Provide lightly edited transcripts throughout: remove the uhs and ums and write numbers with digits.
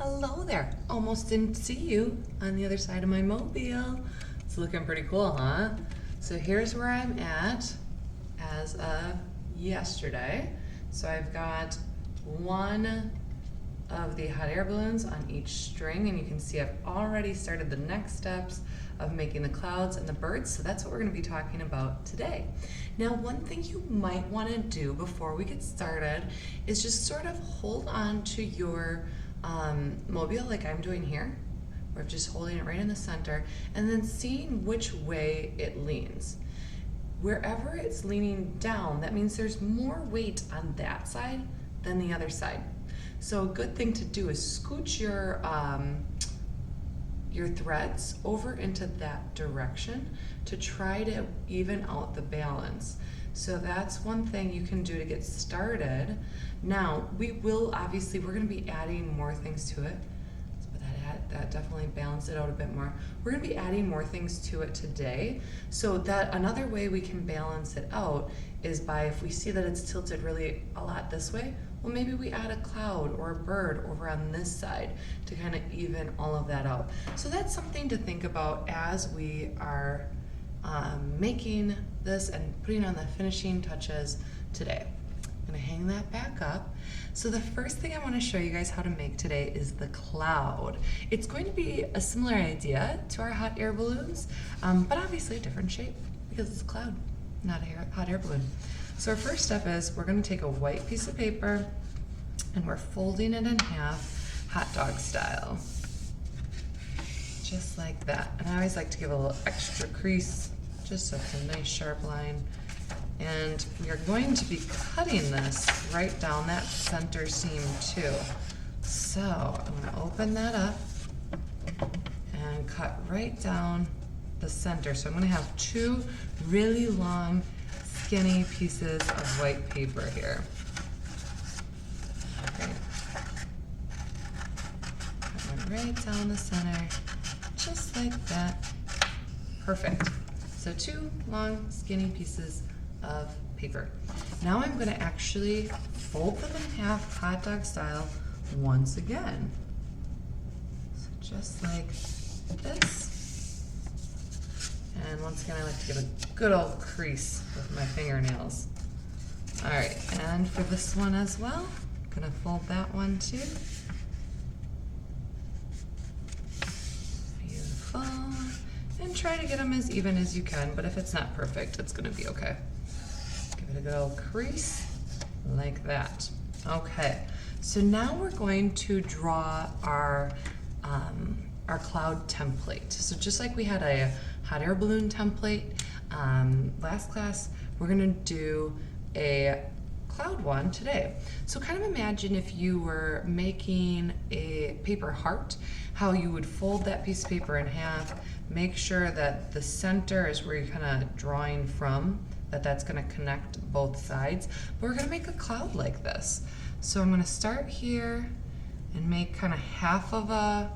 Hello there. Almost didn't see you on the other side of my mobile. It's looking pretty cool, huh? So here's where I'm at as of yesterday. So I've got one of the hot air balloons on each string, and you can see I've already started the next steps of making the clouds and the birds, so that's what we're going to be talking about today. Now, one thing you might want to do before we get started is just sort of hold on to your mobile like I'm doing here. We're just holding it right in the center and then seeing which way it leans. Wherever it's leaning down, that means there's more weight on that side than the other side. So a good thing to do is scooch your threads over into that direction to try to even out the balance. So that's one thing you can do to get started. Now, we're going to be adding more things to it. But that definitely balanced it out a bit more. We're going to be adding more things to it today. So that another way we can balance it out is by, if we see that it's tilted really a lot this way, well, maybe we add a cloud or a bird over on this side to kind of even all of that out. So that's something to think about as we are making this and putting on the finishing touches today. I'm gonna hang that back up. So the first thing I want to show you guys how to make today is the cloud. It's going to be a similar idea to our hot air balloons, but obviously a different shape because it's a cloud, not a hot air balloon. So our first step is we're going to take a white piece of paper and we're folding it in half, hot dog style. Just like that. And I always like to give a little extra crease just so it's a nice sharp line. And we are going to be cutting this right down that center seam too. So I'm going to open that up and cut right down the center. So I'm going to have two really long skinny pieces of white paper here. Okay. That went right down the center, just like that. Perfect. So two long skinny pieces of paper. Now I'm going to actually fold them in half, hot dog style, once again. So just like this. And once again, I like to give a good old crease with my fingernails. All right, and for this one as well, I'm gonna fold that one too. Beautiful. And try to get them as even as you can, but if it's not perfect, it's gonna be okay. Give it a good old crease, like that. Okay, so now we're going to draw our cloud template. So just like we had a hot air balloon template last class, we're gonna do a cloud one today. So kind of imagine if you were making a paper heart, how you would fold that piece of paper in half, make sure that the center is where you're kind of drawing from, that's gonna connect both sides. But we're gonna make a cloud like this. So I'm gonna start here and make kind of half of a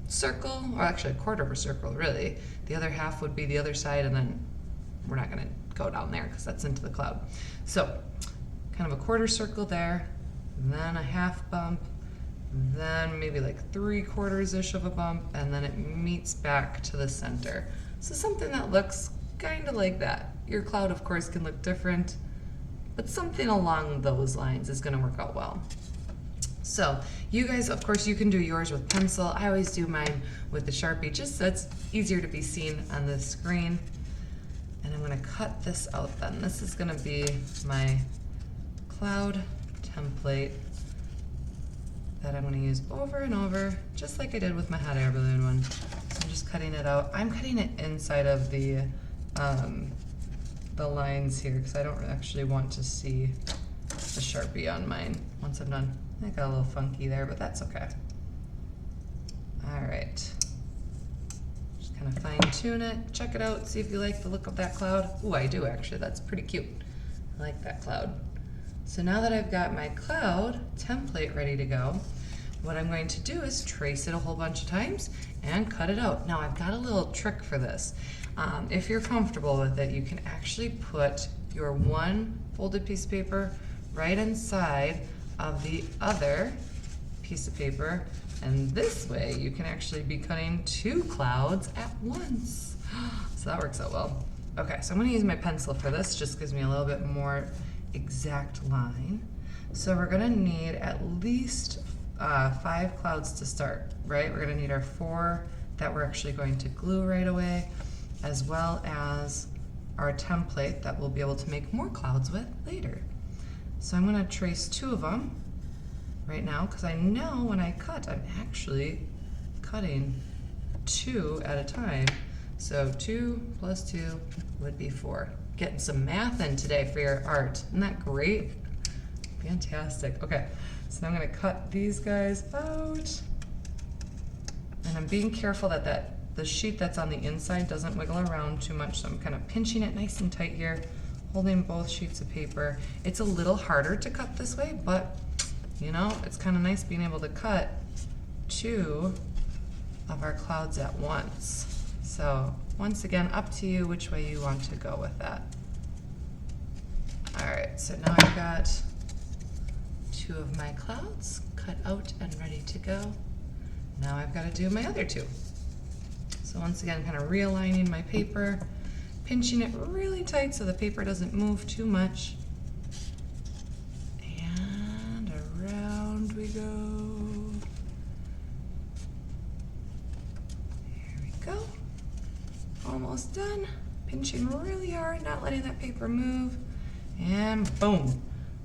circle, or actually a quarter of a circle really. The other half would be the other side, and then we're not gonna go down there because that's into the cloud. So kind of a quarter circle there, then a half bump, then maybe like 3/4-ish of a bump, and then it meets back to the center. So something that looks kind of like that. Your cloud, of course, can look different, but something along those lines is gonna work out well. So you guys, of course, you can do yours with pencil. I always do mine with the Sharpie, just so it's easier to be seen on the screen. And I'm gonna cut this out then. This is gonna be my cloud template that I'm gonna use over and over, just like I did with my hot air balloon one. So I'm just cutting it out. I'm cutting it inside of the lines here because I don't actually want to see the Sharpie on mine once I'm done. I got a little funky there, but that's okay. All right. Just kind of fine tune it, check it out, see if you like the look of that cloud. Ooh, I do actually, that's pretty cute. I like that cloud. So now that I've got my cloud template ready to go, what I'm going to do is trace it a whole bunch of times and cut it out. Now I've got a little trick for this. If you're comfortable with it, you can actually put your one folded piece of paper right inside of the other piece of paper, and this way you can actually be cutting 2 clouds at once. So that works out well. Okay, so I'm gonna use my pencil for this, just gives me a little bit more exact line. So we're gonna need at least 5 clouds to start, right? We're gonna need our 4 that we're actually going to glue right away, as well as our template that we'll be able to make more clouds with later. So I'm gonna trace 2 of them right now, because I know when I cut, I'm actually cutting 2 at a time. So 2 plus 2 would be 4. Getting some math in today for your art. Isn't that great? Fantastic. Okay, so I'm gonna cut these guys out. And I'm being careful that the sheet that's on the inside doesn't wiggle around too much, so I'm kind of pinching it nice and tight here, holding both sheets of paper. It's a little harder to cut this way, but you know, it's kind of nice being able to cut 2 of our clouds at once. So once again, up to you which way you want to go with that. All right, so now I've got 2 of my clouds cut out and ready to go. Now I've got to do my other 2. So once again, kind of realigning my paper, pinching it really tight so the paper doesn't move too much. And around we go. There we go. Almost done. Pinching really hard, not letting that paper move. And boom,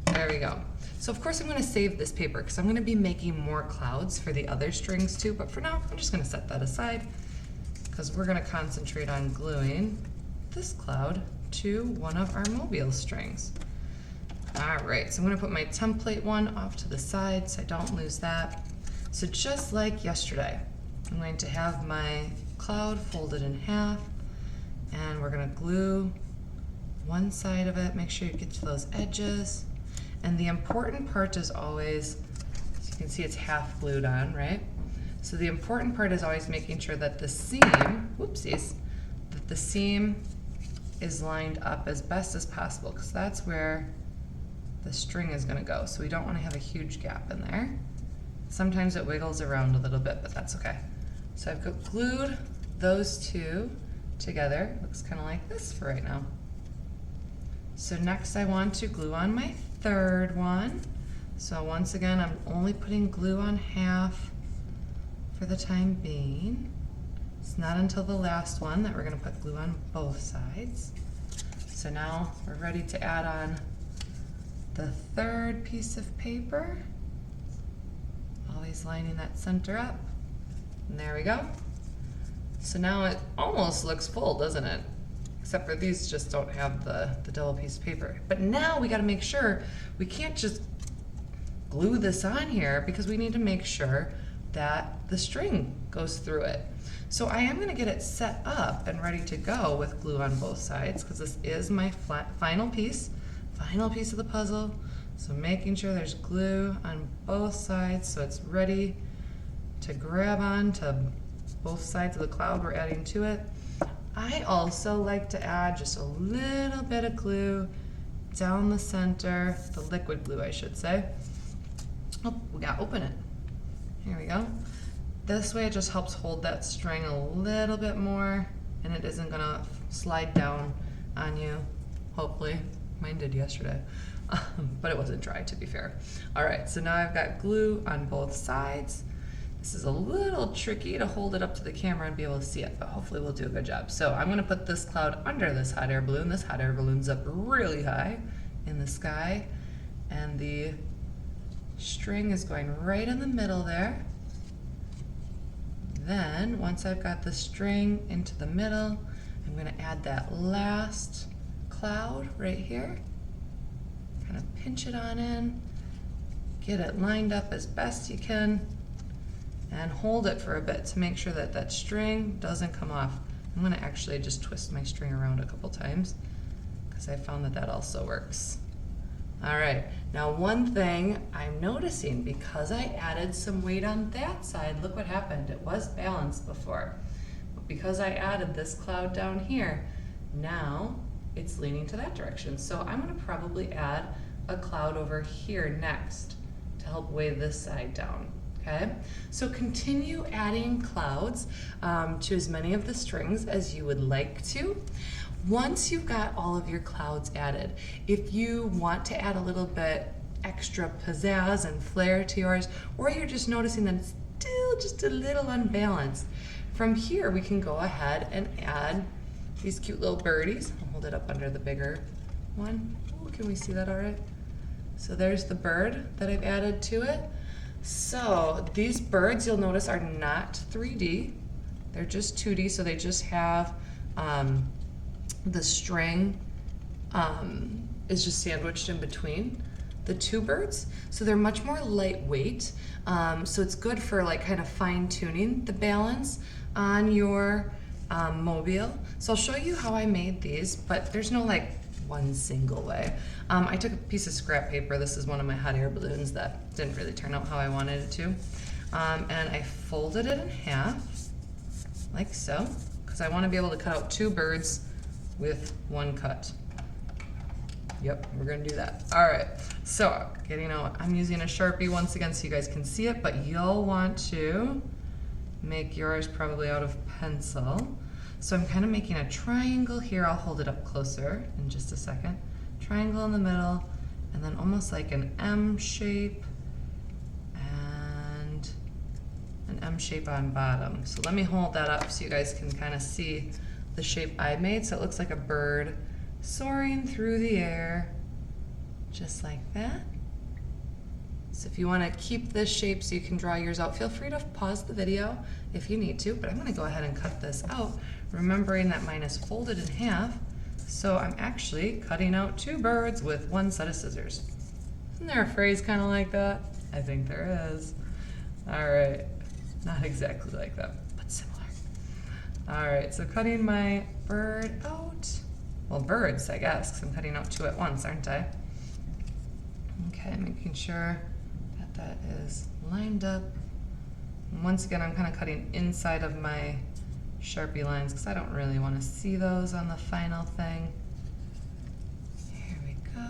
there we go. So of course I'm gonna save this paper because I'm gonna be making more clouds for the other strings too, but for now, I'm just gonna set that aside because we're gonna concentrate on gluing this cloud to one of our mobile strings. All right, so I'm gonna put my template one off to the side so I don't lose that. So just like yesterday, I'm going to have my cloud folded in half, and we're gonna glue one side of it, make sure you get to those edges. And the important part is always, as you can see it's half glued on, right? So the important part is always making sure that the seam, whoopsies, that the seam is lined up as best as possible, because that's where the string is gonna go. So we don't wanna have a huge gap in there. Sometimes it wiggles around a little bit, but that's okay. So I've glued those 2 together. Looks kind of like this for right now. So next I want to glue on my 3rd one. So once again, I'm only putting glue on half for the time being. It's not until the last one that we're gonna put glue on both sides. So now we're ready to add on the 3rd piece of paper. Always lining that center up. And there we go. So now it almost looks full, doesn't it? Except for these just don't have the double piece of paper. But now we gotta make sure, we can't just glue this on here because we need to make sure that the string goes through it. So I am gonna get it set up and ready to go with glue on both sides because this is my final piece of the puzzle. So making sure there's glue on both sides so it's ready to grab on to both sides of the cloud we're adding to it. I also like to add just a little bit of glue down the center, the liquid glue I should say. Oh, we gotta open it. Here we go. This way it just helps hold that string a little bit more and it isn't gonna slide down on you, hopefully. Mine did yesterday, but it wasn't dry to be fair. All right, so now I've got glue on both sides. This is a little tricky to hold it up to the camera and be able to see it, but hopefully we'll do a good job. So I'm gonna put this cloud under this hot air balloon. This hot air balloon's up really high in the sky, and the string is going right in the middle there. Then, once I've got the string into the middle, I'm gonna add that last cloud right here. Kind of pinch it on in, get it lined up as best you can, and hold it for a bit to make sure that that string doesn't come off. I'm gonna actually just twist my string around a couple times because I found that that also works. All right, now one thing I'm noticing, because I added some weight on that side, look what happened. It was balanced before, but because I added this cloud down here, now it's leaning to that direction. So I'm gonna probably add a cloud over here next to help weigh this side down. Okay, so continue adding clouds to as many of the strings as you would like to. Once you've got all of your clouds added, if you want to add a little bit extra pizzazz and flair to yours, or you're just noticing that it's still just a little unbalanced, from here we can go ahead and add these cute little birdies. I'll hold it up under the bigger one. Ooh, can we see that all right? So there's the bird that I've added to it. So these birds, you'll notice, are not 3D. They're just 2D, so they just have the string is just sandwiched in between the two birds. So they're much more lightweight. So it's good for like kind of fine tuning the balance on your mobile. So I'll show you how I made these, but there's no like one single way. I took a piece of scrap paper. This is one of my hot air balloons that didn't really turn out how I wanted it to. And I folded it in half, like so, because I want to be able to cut out two birds with one cut. Yep, we're gonna do that. All right, so getting out, I'm using a Sharpie once again so you guys can see it, but you'll want to make yours probably out of pencil. So I'm kind of making a triangle here. I'll hold it up closer in just a second. Triangle in the middle, and then almost like an M shape, and an M shape on bottom. So let me hold that up so you guys can kind of see the shape I made. So it looks like a bird soaring through the air, just like that. So if you want to keep this shape so you can draw yours out, feel free to pause the video if you need to, but I'm going to go ahead and cut this out, remembering that mine is folded in half, so I'm actually cutting out two birds with one set of scissors. Isn't there a phrase kind of like that? I think there is. All right, not exactly like that, but similar. All right, so cutting my bird out. Well, birds, I guess, because I'm cutting out two at once, aren't I? Okay, making sure that that is lined up. And once again, I'm kind of cutting inside of my Sharpie lines because I don't really want to see those on the final thing. Here we go.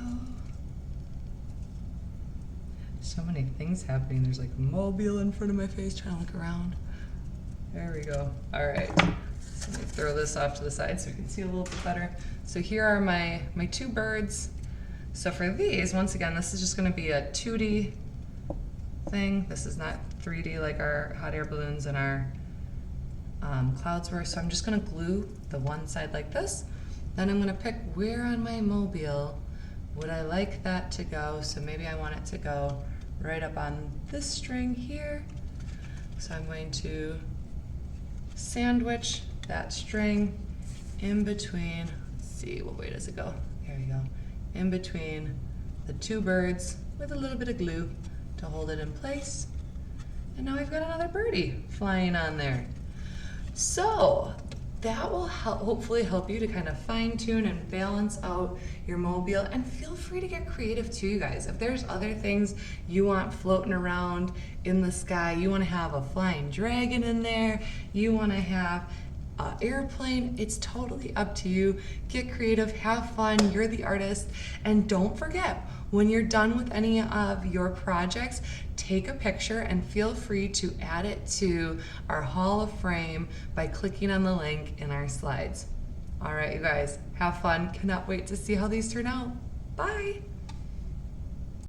So many things happening. There's like a mobile in front of my face trying to look around. There we go. All right. So let me throw this off to the side so we can see a little bit better. So here are my two birds. So for these, once again, this is just going to be a 2D thing. This is not 3D like our hot air balloons and our clouds were. So I'm just going to glue the one side like this. Then I'm going to pick where on my mobile would I like that to go. So maybe I want it to go right up on this string here. So I'm going to sandwich that string in between. Let's see, what way does it go? Here we go. In between the two birds with a little bit of glue to hold it in place. And now we've got another birdie flying on there. So that will hopefully help you to kind of fine tune and balance out your mobile, and feel free to get creative too, you guys. If there's other things you want floating around in the sky, you want to have a flying dragon in there, you want to have an airplane, it's totally up to you. Get creative, have fun, you're the artist, and don't forget, when you're done with any of your projects, take a picture and feel free to add it to our Hall of Fame by clicking on the link in our slides. All right, you guys, have fun. Cannot wait to see how these turn out. Bye.